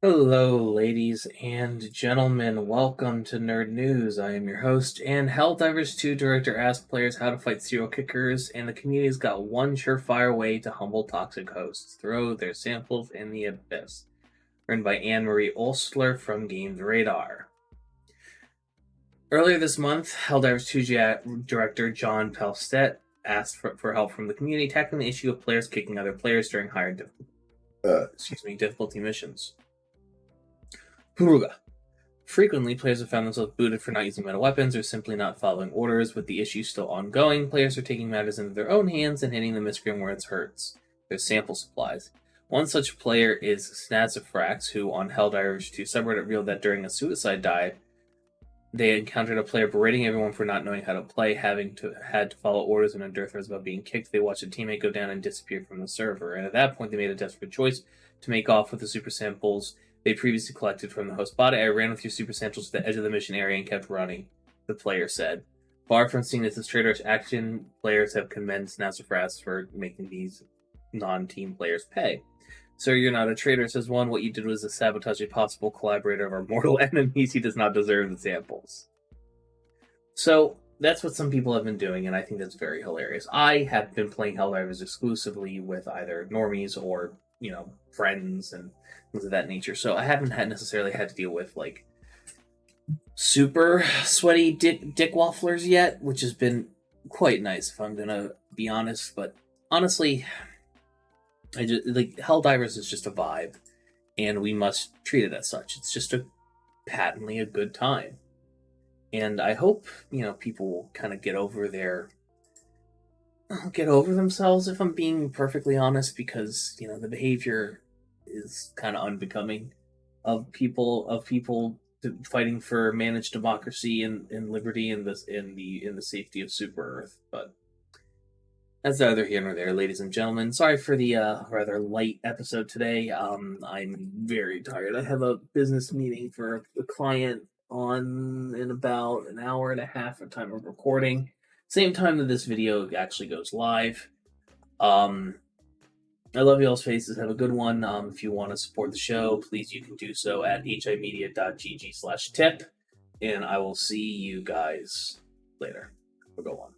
Hello, ladies and gentlemen. Welcome to Nerd News. I am your host, and Helldivers 2 director asked players how to fight serial kickers, and the community's got one surefire way to humble toxic hosts: throw their samples in the abyss. Written by Anne-Marie Olstler from Games Radar. Earlier this month, Helldivers 2 director John Pelstedt asked for help from the community tackling the issue of players kicking other players during higher difficulty missions. Huruga. Frequently, players have found themselves booted for not using meta weapons or simply not following orders. With the issue still ongoing, players are taking matters into their own hands and hitting the miscreant where it hurts. There's sample supplies. One such player is Snazafrax, who on Helldivers 2 subreddit revealed that during a suicide dive, they encountered a player berating everyone for not knowing how to play, had to follow orders and endure threats about being kicked. They watched a teammate go down and disappear from the server, and at that point they made a desperate choice to make off with the super samples they previously collected from the host body. I ran with your super samples to the edge of the mission area and kept running, the player said. Far from seeing this as traitorous action, players have commended Snazafrax for making these non-team players pay. Sir, you're not a traitor, says one. What you did was to sabotage a possible collaborator of our mortal enemies. He does not deserve the samples. So, that's what some people have been doing, and I think that's very hilarious. I have been playing Helldivers exclusively with either normies or, friends and things of that nature. So I haven't necessarily had to deal with, super sweaty dick wafflers yet, which has been quite nice, if I'm gonna be honest. But honestly, Helldivers is just a vibe, and we must treat it as such. It's just patently a good time. And I hope, people will kind of get over themselves, if I'm being perfectly honest, because, the behavior is kind of unbecoming of people fighting for managed democracy and liberty in the safety of Super Earth. But that's neither here nor there, ladies and gentlemen. Sorry for the rather light episode today. I'm very tired. I have a business meeting for a client in about an hour and a half at time of recording. Same time that this video actually goes live. I love y'all's faces. Have a good one. If you want to support the show, please, you can do so at HIMediaTV.gg/tip. And I will see you guys later. Have a good one.